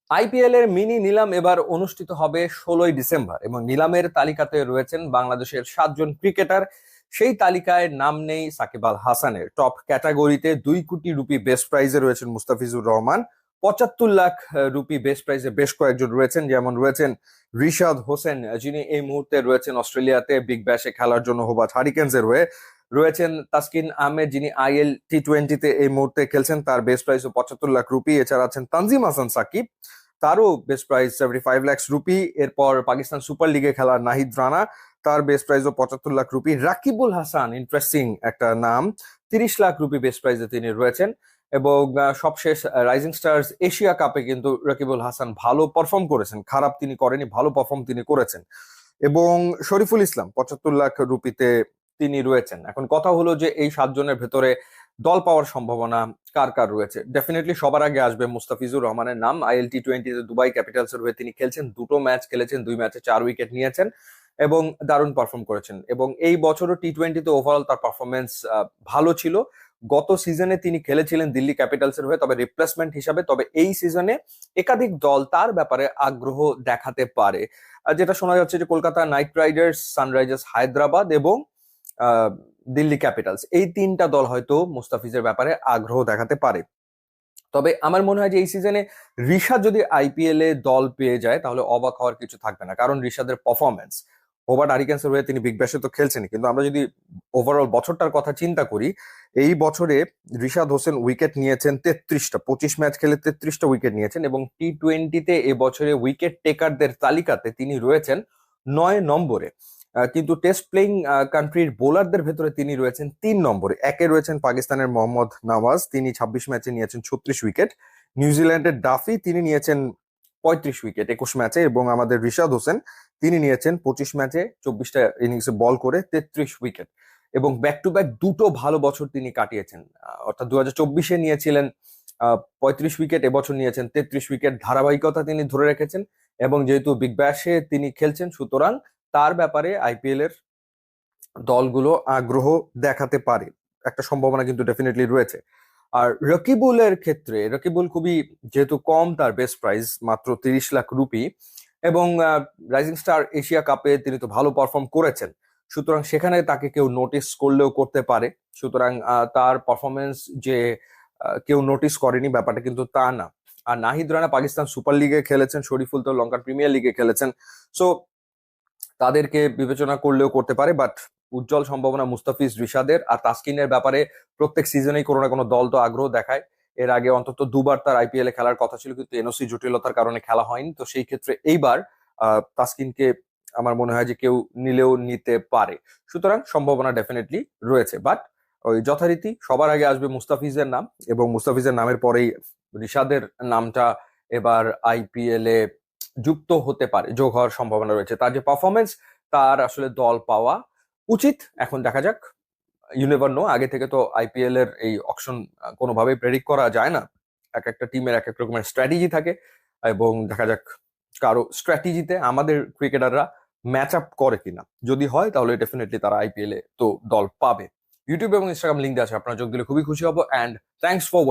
IPL এর mini নিলাম এবার অনুষ্ঠিত হবে 16ই ডিসেম্বর এবং নিলামের তালিকাতে রয়েছেন বাংলাদেশের 7 জন ক্রিকেটার। সেই তালিকায় নাম নেই সাকিব আল হাসানের। টপ ক্যাটাগরিতে 2 কোটি রুপি বেস্ট প্রাইজে রয়েছেন মুস্তাফিজুর রহমান। 75 লাখ রুপি বেস্ট প্রাইজে বেশ কয়েকজন রয়েছেন, যেমন রয়েছেন রিশাদ হোসেন, যিনি এই মুহূর্তে রয়েছেন অস্ট্রেলিয়াতে বিগ ব্যাশে খেলার জন্য হোবার্ট হারিকেনসের হয়ে। রয়েছেন তাসকিন আহমেদ, যিনি আইএল টি20-তে এই মুহূর্তে খেলছেন, তার বেস্ট প্রাইস 75 লাখ রুপি। এছাড়া আছেন তানজিম হাসান সাকিব, তারও বেস্ট প্রাইস 75 লাখ রুপি। এরপর পাকিস্তান সুপার লিগে খেলার নাহিদ রানা, তার বেস্ট প্রাইসও 75 লাখ রুপি। রাকিবুল হাসান, ইন্টারেস্টিং একটা নাম, 30 লাখ রুপি বেস্ট প্রাইজে তিনি রয়েছেন। এবং সবশেষ রাইজিং স্টার্স এশিয়া কাপে কিন্তু রাকিবুল হাসান ভালো পারফর্ম করেছেন, খারাপ তিনি করেনি, ভালো পারফর্ম তিনি করেছেন। এবং শরীফুল ইসলাম 75 লাখ রুপিতে তিনি রয়েছেন। এখন কথা হলো যে এই 7 জনের ভেতরে দল পাওয়ার সম্ভাবনা কার কার রয়েছে। ডেফিনেটলি সবার আগে আসবে মুস্তাফিজুর রহমানের নাম। আইএল টি20-তে দুবাই ক্যাপিটালস এর হয়ে তিনি খেলছেন, 2টো ম্যাচ খেলেছেন, 2 ম্যাচে 4 উইকেট নিয়েছেন এবং দারুণ পারফর্ম করেছেন। এবং এই বছরও টি20-তে ওভারঅল তার পারফরমেন্স ভালো ছিল। গত সিজনে তিনি খেলেছিলেন দিল্লি ক্যাপিটালস এর হয়ে, তবে রিপ্লেসমেন্ট হিসাবে। তবে এই সিজনে একাধিক দল তার ব্যাপারে আগ্রহ দেখাতে পারে। যেটা শোনা যাচ্ছে যে Kolkata night Riders, Sunrisers Hyderabad এবং আহ, দিল্লি ক্যাপিটালস, এই 3টা দল হয়তো মুস্তাফিজের ব্যাপারে আগ্রহ দেখাতে পারে। তবে আমার মনে হয় যে এই সিজনে ঋষাদ যদি আইপিএল এ দল পেয়ে যায় তাহলে অবাক হওয়ার কিছু থাকবে না, কারণ ঋষাদের পারফরমেন্স, হোবার্ট হারিকেন্সের হয়ে তিনি বিগ ব্যাশে তো খেলছেন, কিন্তু আমরা যদি ওভারঅল বছরটার কথা চিন্তা করি, এই বছরে ঋষাদ হোসেন উইকেট নিয়েছেন 33টা, 25 ম্যাচ খেলে 33টা উইকেট নিয়েছেন। এবং টি20-তে এবছরে উইকেট টেকারদের তালিকাতে তিনি রয়েছেন 9 নম্বরে। কিন্তু টেস্ট প্লেইং কান্ট্রির বোলারদের ভেতরে তিনি রয়েছেন 3 নম্বরে। একে রয়েছেন পাকিস্তানের মোহাম্মদ নওয়াজ, তিনি 26 ম্যাচে নিয়েছেন 36 উইকেট। নিউজিল্যান্ডের ডাফি, তিনি নিয়েছেন 35 উইকেট 21 ম্যাচে। এবং আমাদের রিশাদ হোসেন, তিনি নিয়েছেন 25 ম্যাচে 24টা ইনিংসে বল করে 33 উইকেট। এবং ব্যাক টু ব্যাক 2টো ভালো বছর তিনি কাটিয়েছেন। অর্থাৎ 2024-এ নিয়েছিলেন 35 উইকেট, এবছর নিয়েছেন 33 উইকেট। ধারাবাহিকতা তিনি ধরে রেখেছেন এবং যেহেতু বিগ ব্যাশে তিনি খেলছেন, সুতরাং তার ব্যাপারে আইপিএল এর দলগুলো আগ্রহ দেখাতে পারে, একটা সম্ভাবনা কিন্তু ডেফিনেটলি রয়েছে। আর রকিবুলের ক্ষেত্রে, রকিবুল খুবই, যেহেতু কম তার বেস্ট প্রাইস মাত্র 30 লাখ রুপি, এবং রাইজিং স্টার এশিয়া কাপে তিনি তো ভালো পারফর্ম করেছেন, সুতরাং সেখানে তাকে কেউ নোটিস করলেও করতে পারে। সুতরাং তার পারফরমেন্স যে কেউ নোটিস করেনি ব্যাপারটা কিন্তু তা না। আর নাহিদ রানা পাকিস্তান সুপার লিগে খেলেছেন, শরীফুল তো লঙ্কান প্রিমিয়ার লিগে খেলেছেন। সো তাদেরকে বিবেচনা করলেও করতে পারে, বাট উজ্জ্বল সম্ভাবনা মুস্তাফিজ, রিশাদের আর তাসকিনের ব্যাপারে। প্রত্যেক সিজনেই কোনো না কোনো দল তো আগ্রহ দেখায়। এর আগে অন্তত দুবার তার আইপিএল এ খেলার কথা ছিল, কিন্তু এনওসি জটিলতার কারণে খেলা হয়নি। তো সেই ক্ষেত্রে এইবার তাসকিনকে আমার মনে হয় যে কেউ নিলেও নিতে পারে। সুতরাং সম্ভাবনা ডেফিনেটলি রয়েছে, বাট ওই যথারীতি সবার আগে আসবে মুস্তাফিজের নাম, এবং মুস্তাফিজের নামের পরেই রিশাদের নামটা এবার আইপিএল এ যুক্ত হতে পারে, যোগ হওয়ার সম্ভাবনা রয়েছে। তার যে পারফরমেন্স, তার আসলে দল পাওয়া উচিত। এখন দেখা যাক, ইউ নেভার নো। আগে থেকে তো আইপিএল এর এই অকশন কোনোভাবেই প্রেডিক্ট করা যায় না। এক একটা টিমের এক এক রকমের স্ট্র্যাটেজি থাকে, এবং দেখা যাক কারো স্ট্র্যাটেজিতে আমাদের ক্রিকেটাররা ম্যাচ আপ করে কিনা। যদি হয় তাহলে ডেফিনেটলি তারা আইপিএল এ তো দল পাবে। ইউটিউব এবং ইনস্টাগ্রাম লিঙ্ক দেওয়া আছে, আপনারা যোগ দিলে খুবই খুশি হব। And thanks for